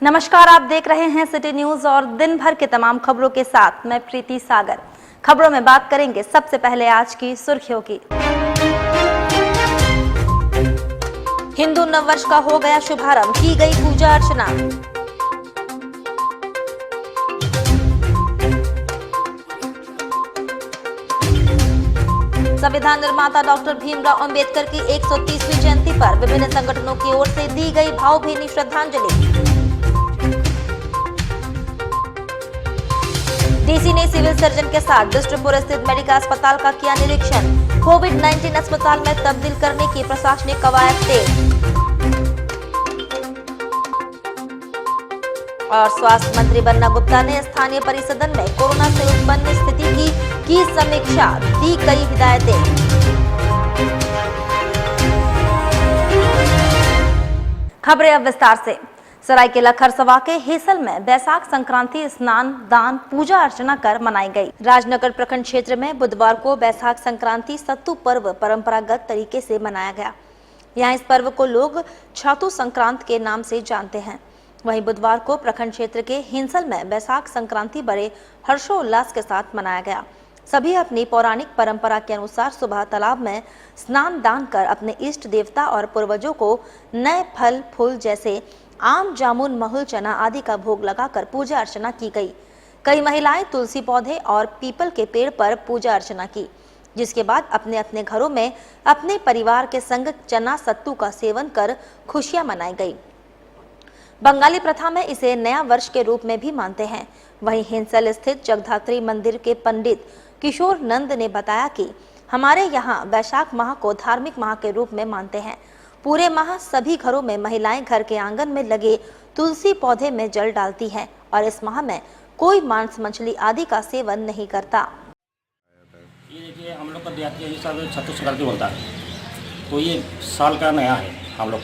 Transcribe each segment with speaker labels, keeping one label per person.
Speaker 1: नमस्कार, आप देख रहे हैं सिटी न्यूज और दिन भर के तमाम खबरों के साथ मैं प्रीति सागर। खबरों में बात करेंगे सबसे पहले आज की सुर्खियों की। हिंदू नववर्ष का हो गया शुभारंभ, की गई पूजा अर्चना। संविधान निर्माता डॉक्टर भीमराव अंबेडकर की 130वीं जयंती पर विभिन्न संगठनों की ओर से दी गई भावभीनी श्रद्धांजलि। डीसी ने सिविल सर्जन के साथ बिष्ट्रपुर स्थित मेडिका अस्पताल का किया निरीक्षण। कोविड-19 अस्पताल में तब्दील करने की प्रशासनिक कवायद तेज। और स्वास्थ्य मंत्री बन्ना गुप्ता ने स्थानीय परिसदन में कोरोना से उत्पन्न स्थिति की समीक्षा, दी कई हिदायतें। खबरें अब विस्तार से। सरायकेला खरसवा के हेसल में बैसाख संक्रांति स्नान दान पूजा अर्चना कर मनाई गई। राजनगर प्रखंड क्षेत्र में बुधवार को बैसाख संक्रांति सत्तू पर्व परंपरागत तरीके से मनाया गया। यहाँ इस पर्व को लोग छातु संक्रांत के नाम से जानते हैं। वहीं बुधवार को प्रखंड क्षेत्र के हिंसल में बैसाख संक्रांति बड़े हर्षोल्लास के साथ मनाया गया। सभी अपनी पौराणिक परंपरा के अनुसार सुबह तालाब में स्नान दान कर अपने इष्ट देवता और पूर्वजों को नए फल फूल जैसे आम, जामुन, महुल, चना आदि का भोग लगाकर पूजा अर्चना की गई। कई महिलाएं तुलसी पौधे और पीपल के पेड़ पर पूजा अर्चना की, जिसके बाद अपने अपने घरों में अपने परिवार के संग चना सत्तू का सेवन कर खुशियां मनाई गई। बंगाली प्रथा में इसे नया वर्ष के रूप में भी मानते हैं। वहीं हिंसल स्थित जगधात्री मंदिर के पंडित किशोर नंद ने बताया कि हमारे यहाँ वैशाख माह को धार्मिक माह के रूप में मानते हैं। पूरे माह सभी घरों में महिलाएं घर के आंगन में लगे तुलसी पौधे में जल डालती हैं और इस माह में कोई मांस मछली आदि का सेवन नहीं करता।
Speaker 2: ये देखिए, हम लोग का देहाती हिसाब से छत्तीस संक्रांति बोलता है, तो ये साल का नया है। हम लोग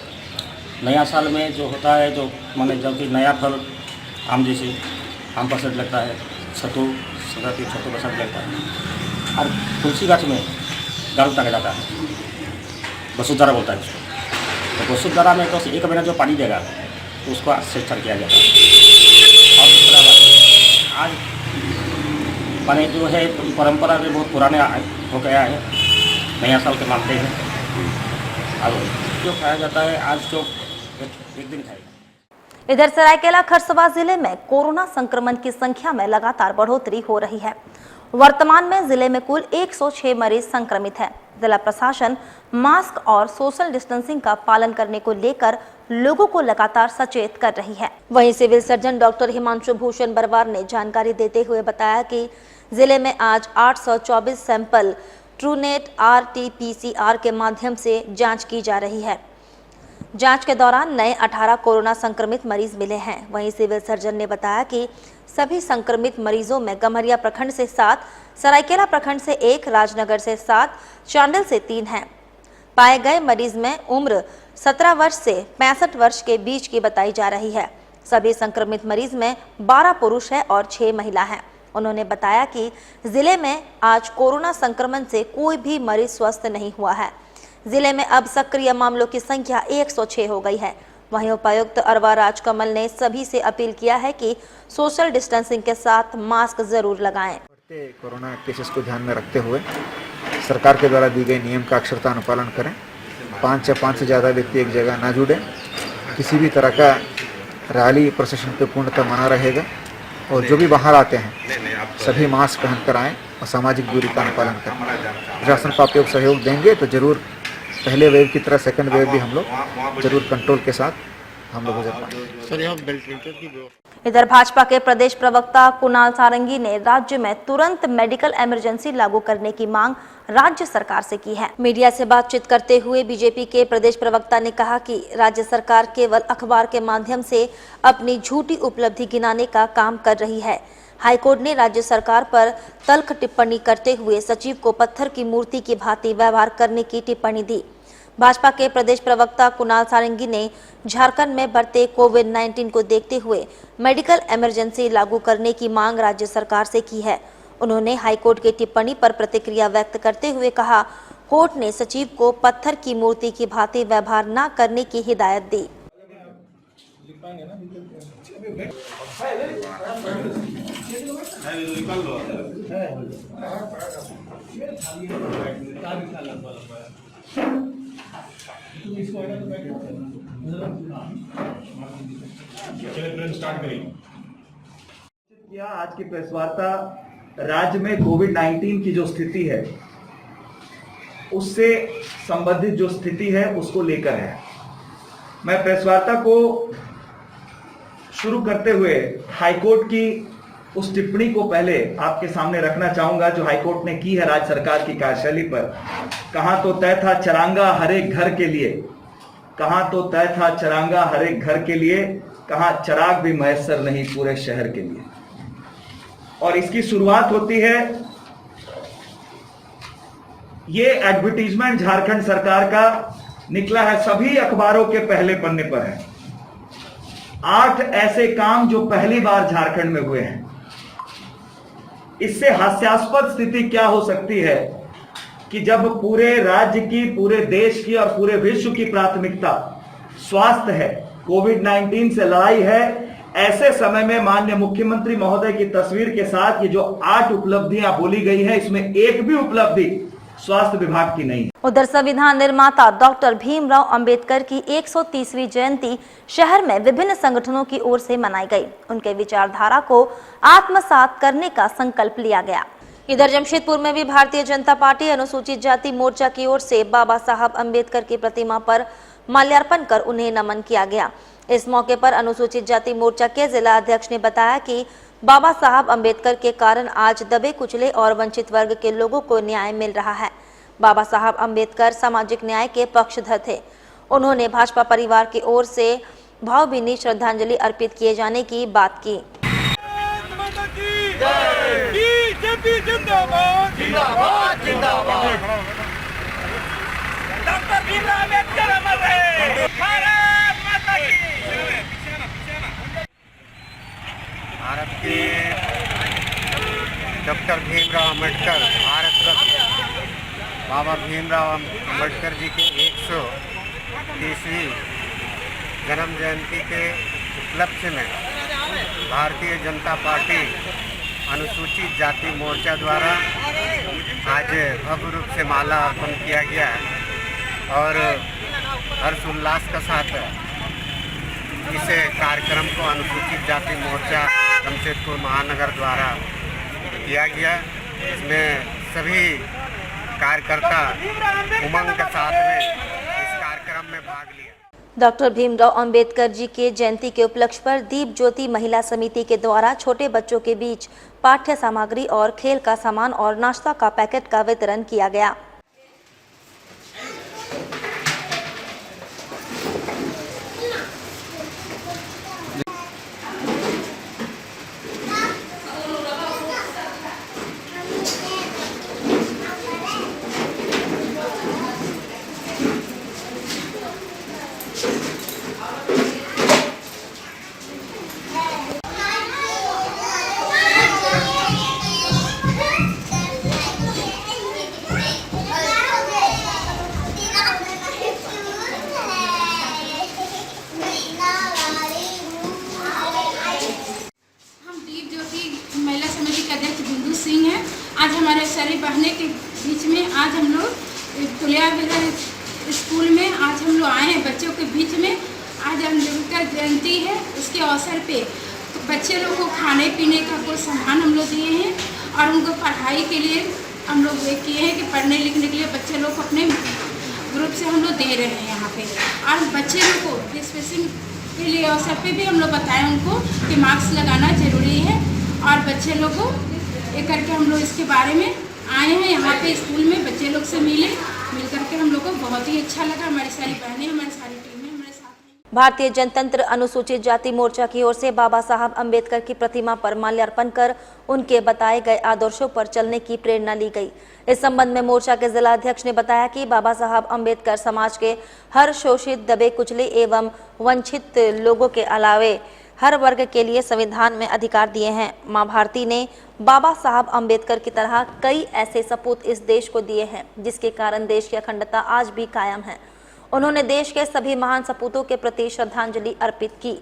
Speaker 2: नया साल में जो होता है, जो माने जब कि नया फल आम जैसे आम का सेट लगता है, छत्तू संक्रांति छत्तू का सेट लगता है और तुलसी गाछ में डाल टांगा जाता है, वसुधारा बोलता है उसको। तो वसुधारा में तो एक महीना जो पानी देगा तो उसको सेक्शन किया जाता है। और दूसरा बात, आज माने जो है परंपरा में बहुत पुराने हो गया है, नया साल के मानते हैं। और जो खाया जाता है आज जो एक दिन खाएगा।
Speaker 1: इधर सरायकेला खरसवा जिले में कोरोना संक्रमण की संख्या में लगातार बढ़ोतरी हो रही है। वर्तमान में जिले में कुल 106 मरीज संक्रमित हैं। जिला प्रशासन मास्क और सोशल डिस्टेंसिंग का पालन करने को लेकर लोगों को लगातार सचेत कर रही है। वहीं civil surgeon doctor Himanshu Bhushan Barwar ने जानकारी देते हुए बताया कि जिले में आज 824 सैंपल ट्रूनेट RT-PCR के माध्यम से जांच की जा रही है। जांच के दौरान नए 18 कोरोना संक्रमित मरीज मिले हैं। वहीं सिविल सर्जन ने बताया कि सभी संक्रमित मरीजों में गम्हरिया प्रखंड से 7, सरायकेला प्रखंड से 1, राजनगर से 7, चांडिल से 3 हैं। पाए गए मरीज में उम्र 17 वर्ष से 65 वर्ष के बीच की बताई जा रही है। सभी संक्रमित मरीज में 12 पुरुष है और 6 महिला हैं। उन्होंने बताया कि जिले में आज कोरोना संक्रमण से कोई भी मरीज स्वस्थ नहीं हुआ है। जिले में अब सक्रिय मामलों की संख्या 106 हो गई है। वहीं उपायुक्त अरवा राजकमल ने सभी से अपील किया है कि सोशल डिस्टेंसिंग के साथ मास्क जरूर लगाएं।
Speaker 3: बढ़ते कोरोना केसेस को ध्यान में रखते हुए सरकार के द्वारा दी गई नियम का अक्षरता अनुपालन करें। 5 से ज़्यादा व्यक्ति एक जगह ना जुड़े। किसी भी तरह का रैली प्रोसेशन पे पूर्णतः मना रहेगा और जो भी बाहर आते हैं सभी मास्क पहनकर आएँ और सामाजिक दूरी का अनुपालन करें। प्रशासन को आप लोग सहयोग देंगे तो जरूर पहले वेव की तरह सेकंड वेव भी हम लोग जरूर कंट्रोल के साथ हम लोग गुजर पाएंगे।
Speaker 1: इधर भाजपा के प्रदेश प्रवक्ता कुणाल सारंगी ने राज्य में तुरंत मेडिकल इमरजेंसी लागू करने की मांग राज्य सरकार से की है। मीडिया से बातचीत करते हुए बीजेपी के प्रदेश प्रवक्ता ने कहा कि राज्य सरकार केवल अखबार के माध्यम से अपनी झूठी उपलब्धि गिनाने का काम कर रही है। हाईकोर्ट ने राज्य सरकार पर तल्ख टिप्पणी करते हुए सचिव को पत्थर की मूर्ति की भांति व्यवहार करने की टिप्पणी दी। भाजपा के प्रदेश प्रवक्ता कुणाल सारंगी ने झारखंड में बढ़ते कोविड-19 को देखते हुए मेडिकल इमरजेंसी लागू करने की मांग राज्य सरकार से की है। उन्होंने हाईकोर्ट की टिप्पणी पर प्रतिक्रिया व्यक्त करते हुए कहा, कोर्ट ने सचिव को पत्थर की मूर्ति की भांति व्यवहार न करने की हिदायत दी।
Speaker 4: किया आज की प्रेस वार्ता राज्य में कोविड-19 की जो स्थिति है उससे संबंधित जो स्थिति है उसको लेकर है। मैं प्रेस वार्ता को शुरू करते हुए हाईकोर्ट की उस टिप्पणी को पहले आपके सामने रखना चाहूंगा जो हाईकोर्ट ने की है राज्य सरकार की कार्यशैली पर। कहां तो तय था चरांगा हर एक घर के लिए, कहां तो तय था चरांगा हर एक घर के लिए, कहां चराग भी मैसर नहीं पूरे शहर के लिए। और इसकी शुरुआत होती है, ये एडवर्टीजमेंट झारखंड सरकार का निकला है, सभी अखबारों के पहले पन्ने पर है। 8 ऐसे काम जो पहली बार झारखंड में हुए हैं। इससे हास्यास्पद स्थिति क्या हो सकती है कि जब पूरे राज्य की, पूरे देश की और पूरे विश्व की प्राथमिकता स्वास्थ्य है, कोविड-19 से लड़ाई है, ऐसे समय में माननीय मुख्यमंत्री महोदय की तस्वीर के साथ ये जो 8 उपलब्धियां बोली गई है, इसमें एक भी उपलब्धि स्वास्थ्य विभाग की नहीं है।
Speaker 1: उधर संविधान निर्माता डॉक्टर भीमराव अंबेडकर की 130वीं जयंती शहर में विभिन्न संगठनों की ओर से मनाई गई। उनके विचारधारा को आत्मसात करने का संकल्प लिया गया। इधर जमशेदपुर में भी भारतीय जनता पार्टी अनुसूचित जाति मोर्चा की ओर से बाबा साहब अंबेडकर की प्रतिमा पर माल्यार्पण कर उन्हें नमन किया गया। इस मौके पर अनुसूचित जाति मोर्चा के जिला अध्यक्ष ने बताया कि बाबा साहब अंबेडकर के कारण आज दबे कुचले और वंचित वर्ग के लोगों को न्याय मिल रहा है। बाबा साहब अंबेडकर सामाजिक न्याय के पक्षधर थे। उन्होंने भाजपा परिवार की ओर से भावभीनी श्रद्धांजलि अर्पित किए जाने की बात की।
Speaker 5: भारत के डॉक्टर भीमराव अंबेडकर, भारत रत्न बाबा भीमराव अंबेडकर जी के 130वीं जन्म जयंती के उपलक्ष्य में भारतीय जनता पार्टी अनुसूचित जाति मोर्चा द्वारा आज भव्य रूप से माला अर्पण किया गया है और हर्षोल्लास के साथ इस कार्यक्रम को अनुसूचित जाति मोर्चा जमशेदपुर महानगर द्वारा किया गया। इसमें सभी कार्यकर्ता उमंग के साथ में इस कार्यक्रम में भाग लिया।
Speaker 1: डॉक्टर भीमराव अंबेडकर जी के जयंती के उपलक्ष्य पर दीप ज्योति महिला समिति के द्वारा छोटे बच्चों के बीच पाठ्य सामग्री और खेल का सामान और नाश्ता का पैकेट का वितरण किया गया।
Speaker 6: आज हमारे सारी बहनें के बीच में आज हम लोग पुलिया स्कूल में आज हम लोग आए हैं बच्चों के बीच में। आज अंबेडकर जयंती है, उसके अवसर पे तो बच्चे लोग को खाने पीने का कुछ सामान हम लोग दिए हैं और उनको पढ़ाई के लिए हम लोग ये किए हैं कि पढ़ने लिखने के लिए बच्चे लोग को अपने ग्रुप से हम लोग दे रहे हैं यहाँ पे। और बच्चे लोग को डिस्पेंसिंग के लिए अवसर पे भी हम लोग बताएं उनको कि मास्क लगाना ज़रूरी है और बच्चे लोग को ये करके हम लोग इसके बारे में आए हैं यहाँ पे स्कूल में बच्चे लोग से मिल करके हम लोग को बहुत ही अच्छा लगा। हमारी सारी बहनें, हमारी सारी टीमें हमारे साथ हैं।
Speaker 1: भारतीय जनतंत्र अनुसूचित जाति मोर्चा की ओर से बाबा साहब अंबेडकर की प्रतिमा पर माल्यार्पण कर उनके बताए गए आदर्शों पर चलने की प्रेरणा ली गई। इस संबंध में मोर्चा के जिला अध्यक्ष ने बताया कि बाबा साहब अंबेडकर समाज के हर शोषित, दबे कुचले एवं वंचित लोगों के अलावे हर वर्ग के लिए संविधान में अधिकार दिए हैं। मां भारती ने बाबा साहब अंबेडकर की तरह कई ऐसे सपूत इस देश को दिए हैं जिसके कारण देश की अखंडता आज भी कायम है। उन्होंने देश के सभी महान सपूतों के प्रति श्रद्धांजलि अर्पित की।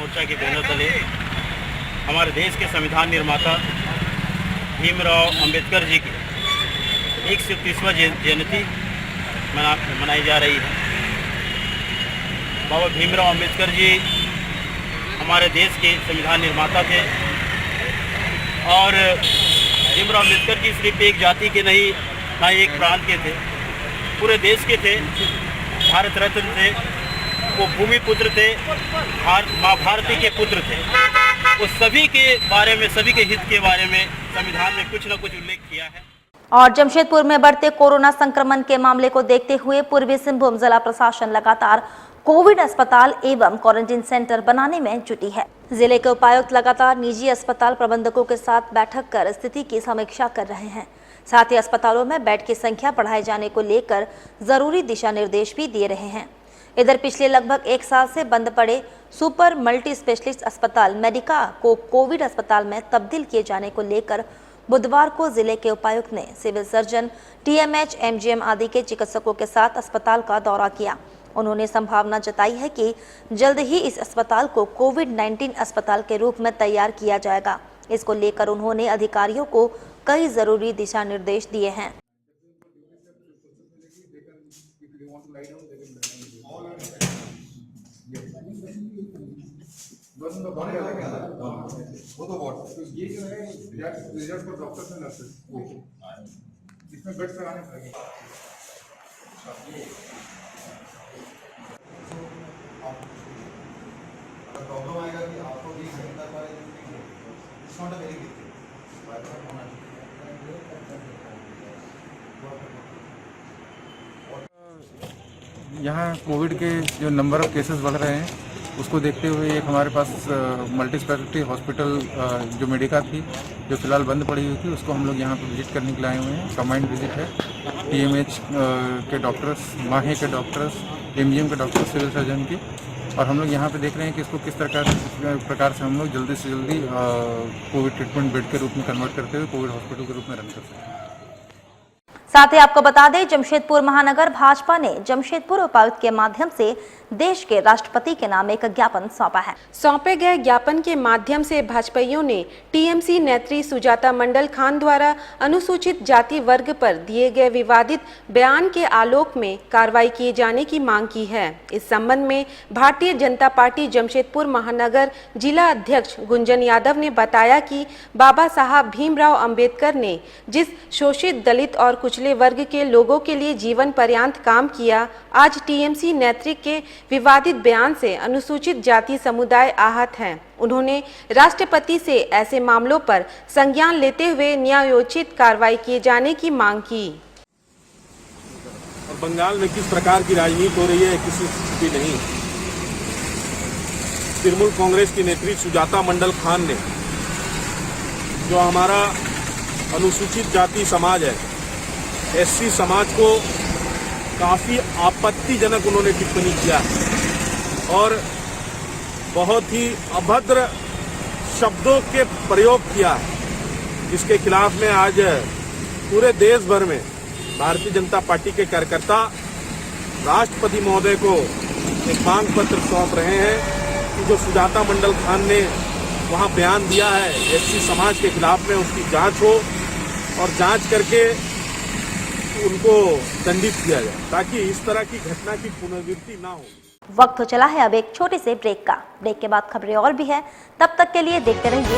Speaker 7: मोर्चा के बैनर तले हमारे देश के संविधान निर्माता भीमराव अंबेडकर जी की 130वां जयंती मनाई जा रही है। बाबा भीमराव अंबेडकर जी हमारे देश के संविधान निर्माता थे और भीमराव अंबेडकर जी सिर्फ एक जाति के नहीं, ना एक प्रांत के थे, पूरे देश के थे। भारत रत्न थे, वो भूमि पुत्र थे, माँ भारती के पुत्र थे। वो सभी के बारे में, सभी के हित के बारे में संविधान में कुछ न कुछ उल्लेख किया है।
Speaker 1: और जमशेदपुर में बढ़ते कोरोना संक्रमण के मामले को देखते हुए पूर्वी सिंहभूम जिला प्रशासन लगातार कोविड अस्पताल एवं क्वारंटीन सेंटर बनाने में जुटी है। जिले के उपायुक्त लगातार निजी अस्पताल प्रबंधकों के साथ बैठक कर स्थिति की समीक्षा कर रहे हैं। साथ ही अस्पतालों में बेड की संख्या बढ़ाए जाने को लेकर जरूरी दिशा निर्देश भी दिए रहे हैं। इधर पिछले लगभग 1 साल से बंद पड़े सुपर मल्टी स्पेशलिस्ट अस्पताल मेडिका को कोविड अस्पताल में तब्दील किए जाने को लेकर बुधवार को जिले के उपायुक्त ने सिविल सर्जन, टीएमएच, एमजीएम आदि के चिकित्सकों के साथ अस्पताल का दौरा किया। उन्होंने संभावना जताई है कि जल्द ही इस अस्पताल को कोविड-19 अस्पताल के रूप में तैयार किया जाएगा। इसको लेकर उन्होंने अधिकारियों को कई जरूरी दिशा निर्देश दिए हैं।
Speaker 8: ये जो है reserve for doctors and nurses, इसमें बेड्स लगाने पड़ेंगे। प्रॉब्लम आएगा कि आपको 20 घंटा पर it's not a very big thing.
Speaker 9: यहाँ कोविड के जो नंबर ऑफ केसेस बढ़ रहे हैं उसको देखते हुए एक हमारे पास मल्टी स्पेशलिटी हॉस्पिटल जो मेडिका थी, जो फिलहाल बंद पड़ी हुई थी, उसको हम लोग यहाँ पर विजिट करने के लिए आए हुए हैं। कंबाइंड विजिट है। टीएमएच के डॉक्टर्स, माहे के डॉक्टर्स, एमजीएम के डॉक्टर्स, सिविल सर्जन की, और हम लोग यहाँ पे देख रहे हैं कि इसको किस प्रकार से हम लोग जल्दी से जल्दी कोविड ट्रीटमेंट बेड के रूप में कन्वर्ट करते हुए कोविड हॉस्पिटल के रूप में रन कर सकते हैं।
Speaker 1: साथ ही आपको बता दें, जमशेदपुर महानगर भाजपा ने जमशेदपुर उपायुक्त के माध्यम से देश के राष्ट्रपति के नाम एक ज्ञापन सौंपा है।
Speaker 10: सौंपे गए ज्ञापन के माध्यम से भाजपाइयों ने टीएमसी नेत्री सुजाता मंडल खान द्वारा अनुसूचित जाति वर्ग पर दिए गए विवादित बयान के आलोक में कार्रवाई किए जाने की मांग की है। इस संबंध में भारतीय जनता पार्टी जमशेदपुर महानगर जिला अध्यक्ष गुंजन यादव ने बताया कि बाबा साहब भीमराव अंबेडकर ने जिस शोषित, दलित और कुचले वर्ग के लोगों के लिए जीवन पर्यंत काम किया, आज टीएमसी नेत्री के विवादित बयान से अनुसूचित जाति समुदाय आहत हैं। उन्होंने राष्ट्रपति से ऐसे मामलों पर संज्ञान लेते हुए न्यायोचित कार्रवाई किए जाने की मांग की।
Speaker 11: और बंगाल में किस प्रकार की राजनीति हो रही है, किसी स्थिति नहीं। तृणमूल कांग्रेस की नेत्री सुजाता मंडल खान ने, जो हमारा अनुसूचित जाति समाज है, एससी समाज को काफ़ी आपत्तिजनक उन्होंने टिप्पणी किया और बहुत ही अभद्र शब्दों के प्रयोग किया, जिसके खिलाफ में आज पूरे देश भर में भारतीय जनता पार्टी के कार्यकर्ता राष्ट्रपति महोदय को एक मांग पत्र सौंप रहे हैं कि जो सुजाता मंडल खान ने वहां बयान दिया है एससी समाज के खिलाफ में, उसकी जांच हो और जांच करके उनको दंडित किया जाए, ताकि इस तरह की घटना की पुनरावृत्ति ना हो।
Speaker 1: वक्त हो चला है अब एक छोटे से ब्रेक का। ब्रेक के बाद खबरें और भी है, तब तक के लिए देखते रहिए।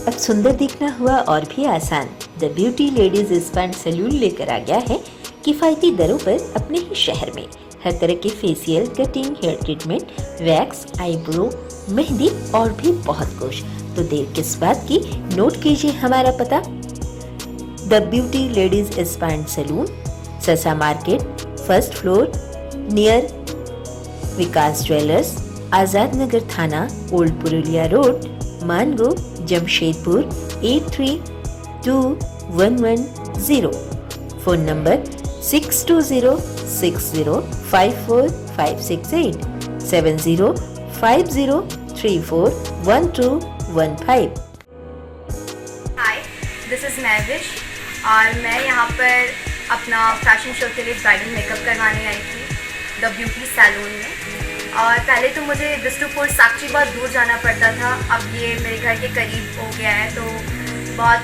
Speaker 12: अब सुंदर दिखना हुआ और भी आसान। The beauty ladies spa and salon लेकर आ गया है किफायती दरों पर अपने ही शहर में हर तरह के facial, cutting, hair treatment, wax, eyebrow, mehndi और भी बहुत कुछ। तो देर किस बात की, नोट कीजिए हमारा पता। The beauty ladies spa and salon, Sasa market, first floor, near Vikas jewellers, Azad Nagar थाना, old Purulia road, Mango, Jamshedpur 832110। Phone number 6206054568 7050341215।
Speaker 13: Hi, this is Mahvish और मैं यहाँ पर अपना फैशन शो के लिए ब्राइडल मेकअप करवाने आई थी द ब्यूटी सैलून में। और पहले तो मुझे बिष्टुपुर साक्षी बहुत दूर जाना पड़ता था, अब ये मेरे घर के करीब हो गया है, तो बहुत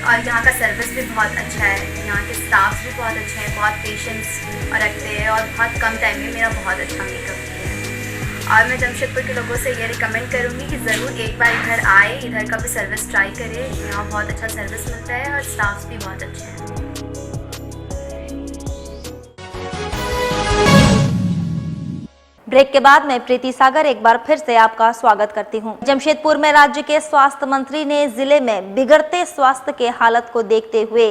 Speaker 13: और यहाँ का सर्विस भी बहुत अच्छा है, यहाँ के स्टाफ्स भी बहुत अच्छे हैं, बहुत पेशेंस रखते हैं और बहुत कम टाइम में मेरा बहुत अच्छा मेकअप किया है। और मैं जमशेदपुर के लोगों से ये रिकमेंड करूँगी कि ज़रूर एक बार इधर आए, इधर का भी सर्विस ट्राई करें, यहाँ बहुत अच्छा सर्विस मिलता है और स्टाफ्स भी बहुत अच्छे हैं।
Speaker 1: ब्रेक के बाद मैं प्रीति सागर एक बार फिर से आपका स्वागत करती हूं। जमशेदपुर में राज्य के स्वास्थ्य मंत्री ने जिले में बिगड़ते स्वास्थ्य के हालत को देखते हुए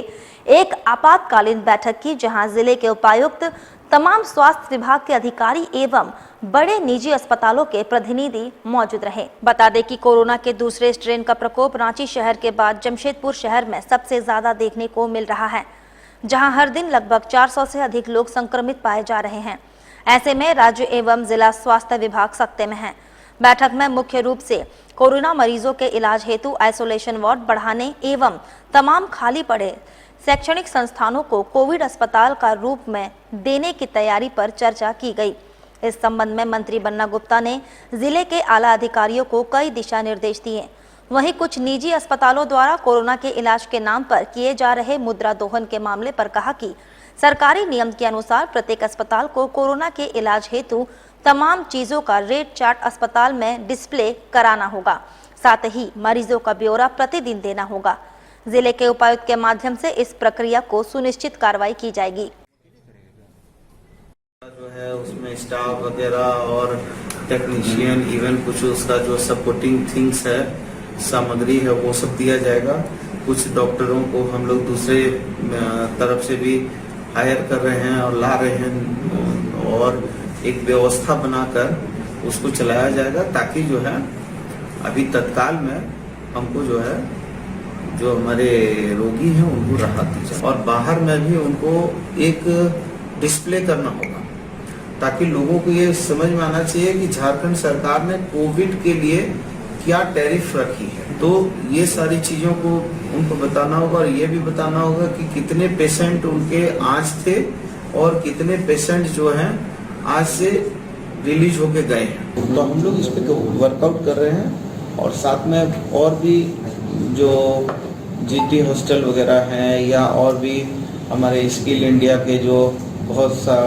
Speaker 1: एक आपातकालीन बैठक की, जहां जिले के उपायुक्त, तमाम स्वास्थ्य विभाग के अधिकारी एवं बड़े निजी अस्पतालों के प्रतिनिधि मौजूद रहे। बता दें कि कोरोना के दूसरे स्ट्रेन का प्रकोप रांची शहर के बाद जमशेदपुर शहर में सबसे ज्यादा देखने को मिल रहा है, जहां हर दिन लगभग 400 से अधिक लोग संक्रमित पाए जा रहे हैं। ऐसे में राज्य एवं जिला स्वास्थ्य विभाग सख्ते में है। बैठक में मुख्य रूप से कोरोना मरीजों के इलाज हेतु आइसोलेशन वार्ड बढ़ाने एवं तमाम खाली पड़े शैक्षणिक संस्थानों को कोविड अस्पताल का रूप में देने की तैयारी पर चर्चा की गई। इस संबंध में मंत्री बन्ना गुप्ता ने जिले के आला अधिकारियों को कई दिशा निर्देश दिए। वहीं कुछ निजी अस्पतालों द्वारा कोरोना के इलाज के नाम पर किए जा रहे मुद्रा दोहन के मामले पर कहा कि सरकारी नियम के अनुसार प्रत्येक अस्पताल को कोरोना के इलाज हेतु तमाम चीजों का रेट चार्ट अस्पताल में डिस्प्ले कराना होगा, साथ ही मरीजों का ब्यौरा प्रतिदिन देना होगा। जिले के उपायुक्त के माध्यम से इस प्रक्रिया को सुनिश्चित कार्रवाई की जाएगी।
Speaker 14: जो है उसमें स्टाफ वगैरह और टेक्नीशियन, इवन कुछ उसका जो सपोर्टिंग थिंग्स है, सामग्री है, वो सब दिया जाएगा। कुछ डॉक्टरों को हम लोग दूसरे तरफ से भी हायर कर रहे हैं और ला रहे हैं और एक व्यवस्था बनाकर उसको चलाया जाएगा, ताकि जो है अभी तत्काल में हमको जो है जो हमारे रोगी हैं उनको राहत दी जाए। और बाहर में भी उनको एक डिस्प्ले करना होगा, ताकि लोगों को ये समझ में आना चाहिए कि झारखंड सरकार ने कोविड के लिए क्या टैरिफ रखी है। तो ये सारी चीजों को उनको बताना होगा और ये भी बताना होगा कि कितने पेशेंट उनके आज थे और कितने पेशेंट जो हैं आज से रिलीज होके गए हैं। तो हम लोग इस पे वर्कआउट कर रहे हैं और साथ में और भी जो जीटी हॉस्टल वगैरह हैं या और भी हमारे स्किल इंडिया के जो बहुत सा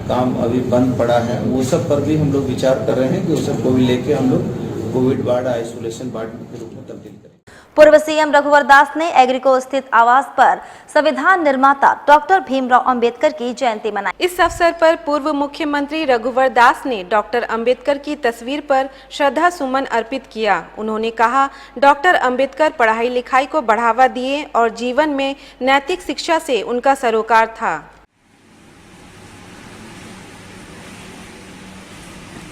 Speaker 14: काम अभी बंद पड़ा है, वो सब पर भी हम लोग विचार कर रहे हैं कि उस सबको भी लेके हम लोग कोविड वार्ड आइसोलेशन वार्ड के रूप में तब्दील करें।
Speaker 1: पूर्व सीएम रघुवर दास ने एग्रीको स्थित आवास पर संविधान निर्माता डॉक्टर भीमराव अंबेडकर की जयंती मनाई।
Speaker 10: इस अवसर पर पूर्व मुख्यमंत्री रघुवर दास ने डॉक्टर अंबेडकर की तस्वीर पर श्रद्धा सुमन अर्पित किया। उन्होंने कहा, डॉक्टर अंबेडकर पढ़ाई लिखाई को बढ़ावा दिए और जीवन में नैतिक शिक्षा से उनका सरोकार था।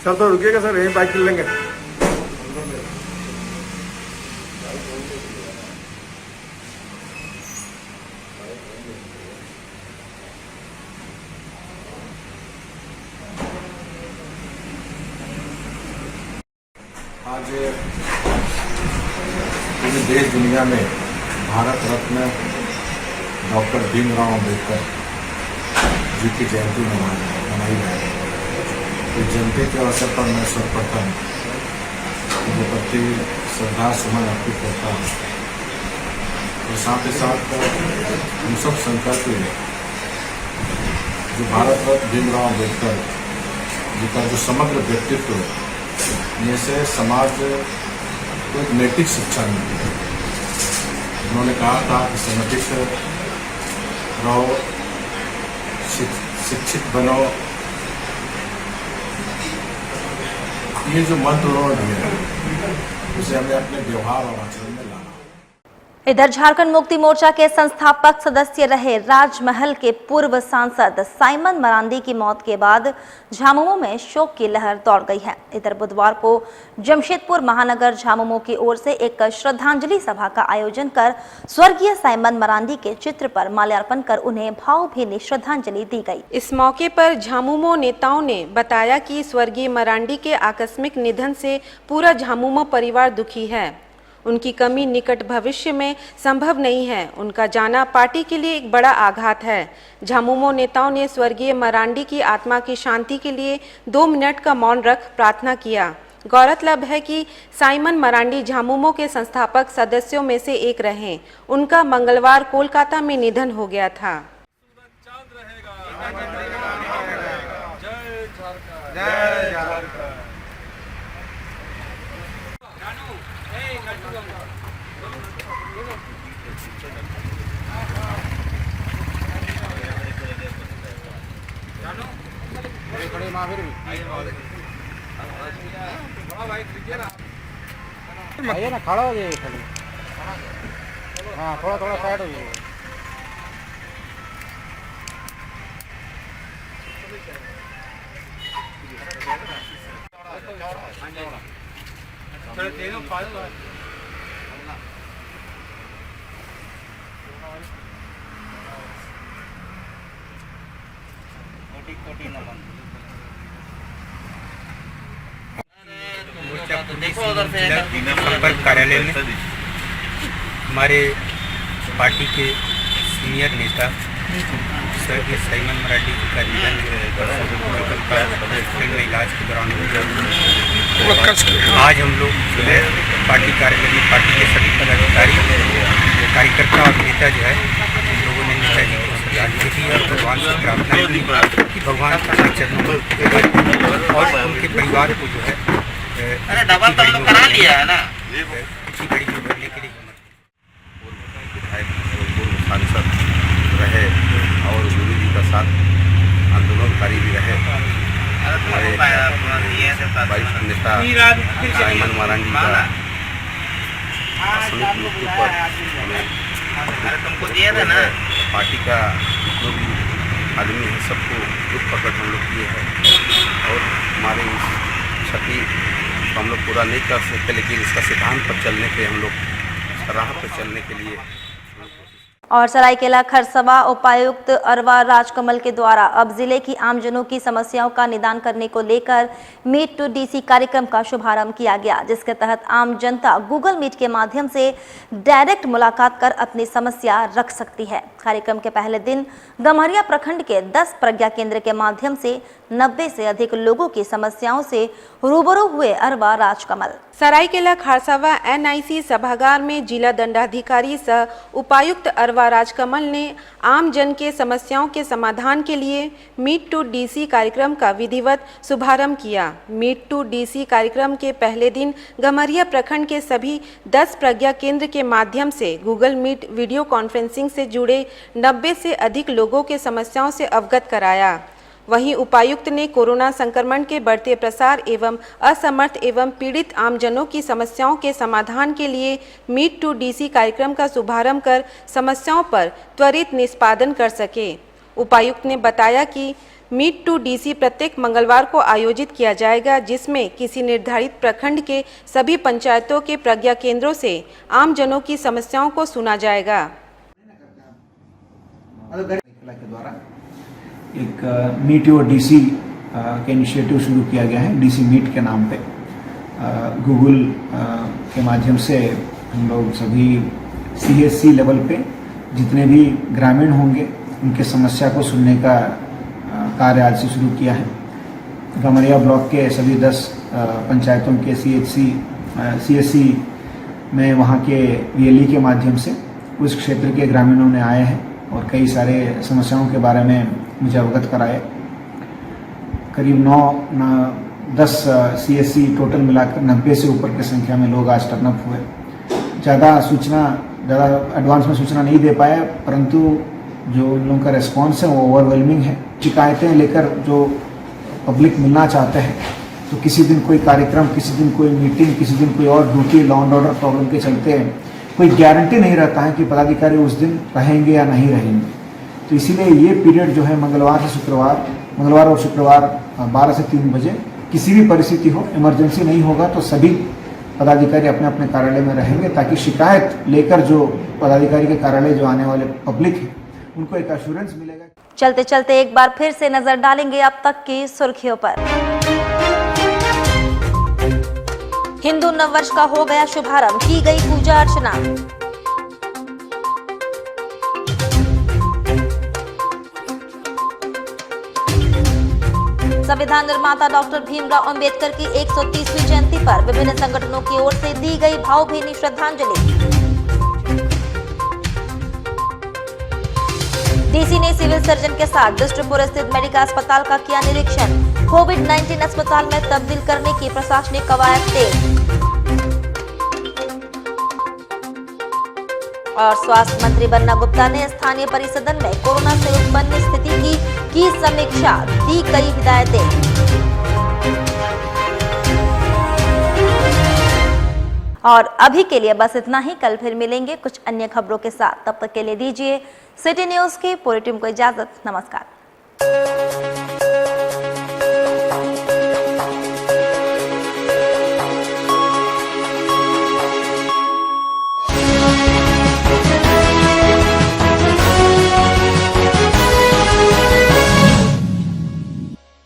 Speaker 8: सर तो रुकिएगा सर, यहीं बाइक चल लेंगे। आज पूरे देश दुनिया में भारत रत्न डॉक्टर भीमराव अंबेडकर जी की जयंती मनाई जा रही है। तो जयंती के अवसर पर मैं सर्वप्रथम उनके प्रति श्रद्धा सुमन अर्पित करता हूँ और साथ ही साथ हम सब संकल्प लें जो भारत रत्न भीमराव अंबेडकर जी का जो समग्र व्यक्तित्व है, जैसे समाज को एक नैतिक शिक्षा मिलती है। उन्होंने कहा था कि संगठित रहो, शिक्षित बनो, ये जो मंत्र उन्होंने दिया उसे हमें अपने व्यवहार और आचरण में लाना।
Speaker 1: इधर झारखंड मुक्ति मोर्चा के संस्थापक सदस्य रहे राजमहल के पूर्व सांसद साइमन मरांडी की मौत के बाद झामुमो में शोक की लहर दौड़ गई है। इधर बुधवार को जमशेदपुर महानगर झामुमो की ओर से एक श्रद्धांजलि सभा का आयोजन कर स्वर्गीय साइमन मरांडी के चित्र पर माल्यार्पण कर उन्हें भावभीनी श्रद्धांजलि दी गई।
Speaker 10: इस मौके पर झामुमो नेताओं ने बताया कि स्वर्गीय मरांडी के आकस्मिक निधन से पूरा झामुमो परिवार दुखी है। उनकी कमी निकट भविष्य में संभव नहीं है। उनका जाना पार्टी के लिए एक बड़ा आघात है। झामुमो नेताओं ने स्वर्गीय मरांडी की आत्मा की शांति के लिए 2 मिनट का मौन रख प्रार्थना किया। गौरतलब है कि साइमन मरांडी झामुमो के संस्थापक सदस्यों में से एक रहे। उनका मंगलवार कोलकाता में निधन हो गया था।
Speaker 9: आइए ना, खड़ा हो जाइए खाली। हाँ, थोड़ा थोड़ा साइड हो जाइए।
Speaker 5: संपर्क कार्यालय में हमारे पार्टी के सीनियर नेता स्वर्गीय साइमन मरांडी का निधन में इलाज के दौरान आज हम लोग जो है पार्टी कार्यालय में पार्टी के सभी पदाधिकारी कार्यकर्ता और नेता जो है हम लोगों ने नेताजी को श्रद्धांजलि दी और भगवान से प्रार्थना की कि भगवान के चरणों में और उनके परिवार को जो है
Speaker 7: दवा तो हम लोग करा लिया है ना,
Speaker 5: इसी घड़ी में भरने के लिए
Speaker 8: विधायक पूर्व सांसद रहे और गुरु जी का साथ आंदोलनकारी भी रहे। हमारे वरिष्ठ नेता साइमन मरांडी का आकस्मिक मृत्यु पर हमें पार्टी का जो भी आदमी है सबको दुख प्रकट हम लोग किए हैं और हमारे इस क्षति हम लोग पूरा नहीं कर सकते, लेकिन इसका सिद्धांत पर चलने पे हम लोग राह पर चलने के लिए।
Speaker 1: और सरायकेला खरसवा उपायुक्त अरवा राजकमल के द्वारा अब जिले की आमजनों की समस्याओं का निदान करने को लेकर मीट टू डीसी कार्यक्रम का शुभारंभ किया गया, जिसके तहत आम जनता गूगल मीट के माध्यम से डायरेक्ट मुलाकात कर अपनी समस्या रख सकती है। कार्यक्रम के पहले दिन गम्हरिया प्रखंड के 10 प्रज्ञा केंद्र के माध्यम से 90 से अधिक लोगों की समस्याओं से रूबरू हुए अरवा राजकमल।
Speaker 10: सरायकेला खरसावा NIC सभागार में जिला दंडाधिकारी सह उपायुक्त अरवा राजकमल ने आम जन के समस्याओं के समाधान के लिए मीट टू डीसी कार्यक्रम का विधिवत शुभारंभ किया। मीट टू डीसी कार्यक्रम के पहले दिन गम्हरिया प्रखंड के सभी 10 प्रज्ञा केंद्र के माध्यम से गूगल मीट वीडियो कॉन्फ्रेंसिंग से जुड़े 90 से अधिक लोगों के समस्याओं से अवगत कराया। वहीं उपायुक्त ने कोरोना संक्रमण के बढ़ते प्रसार एवं असमर्थ एवं पीड़ित आमजनों की समस्याओं के समाधान के लिए मीट टू डीसी कार्यक्रम का शुभारंभ कर समस्याओं पर त्वरित निष्पादन कर सके। उपायुक्त ने बताया कि मीट टू डीसी प्रत्येक मंगलवार को आयोजित किया जाएगा, जिसमें किसी निर्धारित प्रखंड के सभी पंचायतों के प्रज्ञा केंद्रों से आमजनों की समस्याओं को सुना जाएगा।
Speaker 4: एक मीट योर डीसी का इनिशिएटिव शुरू किया गया है, डीसी मीट के नाम पे। गूगल के माध्यम से हम लोग सभी CSC लेवल पे जितने भी ग्रामीण होंगे उनके समस्या को सुनने का कार्य आज से शुरू किया है। गम्हरिया ब्लॉक के सभी 10 पंचायतों के CSC में वहाँ के VLE के माध्यम से उस क्षेत्र के ग्रामीणों ने आए हैं और कई सारे समस्याओं के बारे में मुझे अवगत कराए। करीब 9-10 CSC टोटल मिलाकर 90 से ऊपर की संख्या में लोग आज टर्नअप हुए। ज़्यादा एडवांस में सूचना नहीं दे पाए, परंतु जो उन लोगों का रिस्पॉन्स है वो ओवरवेलमिंग है। शिकायतें लेकर जो पब्लिक मिलना चाहते हैं, तो किसी दिन कोई कार्यक्रम, किसी दिन कोई मीटिंग, किसी दिन कोई और duty, law and order problem के चलते कोई गारंटी नहीं रहता है कि पदाधिकारी उस दिन रहेंगे या नहीं रहेंगे। तो इसीलिए ये पीरियड जो है मंगलवार और शुक्रवार 12 से 3 बजे, किसी भी परिस्थिति हो, इमरजेंसी नहीं होगा तो सभी पदाधिकारी अपने अपने कार्यालय में रहेंगे, ताकि शिकायत लेकर जो पदाधिकारी के कार्यालय जो आने वाले पब्लिक है उनको एक एश्योरेंस मिलेगा।
Speaker 1: चलते चलते एक बार फिर से नजर डालेंगे अब तक की सुर्खियों पर। हिंदू नववर्ष का हो गया शुभारंभ, की गई पूजा अर्चना। संविधान निर्माता डॉक्टर भीमराव अंबेडकर की 130वीं जयंती पर विभिन्न संगठनों की ओर से दी गई भावभीनी श्रद्धांजलि। डीसी ने सिविल सर्जन के साथ बिष्ट्रपुर स्थित मेडिका अस्पताल का किया निरीक्षण। कोविड-19 अस्पताल में तब्दील करने की प्रशासनिक कवायद तेज। और स्वास्थ्य मंत्री बन्ना गुप्ता ने स्थानीय परिसदन में कोरोना से उत्पन्न स्थिति की समीक्षा, दी कई हिदायतें। और अभी के लिए बस इतना ही। कल फिर मिलेंगे कुछ अन्य खबरों के साथ। तब तक के लिए दीजिए सिटी न्यूज की पूरी टीम को इजाजत। नमस्कार।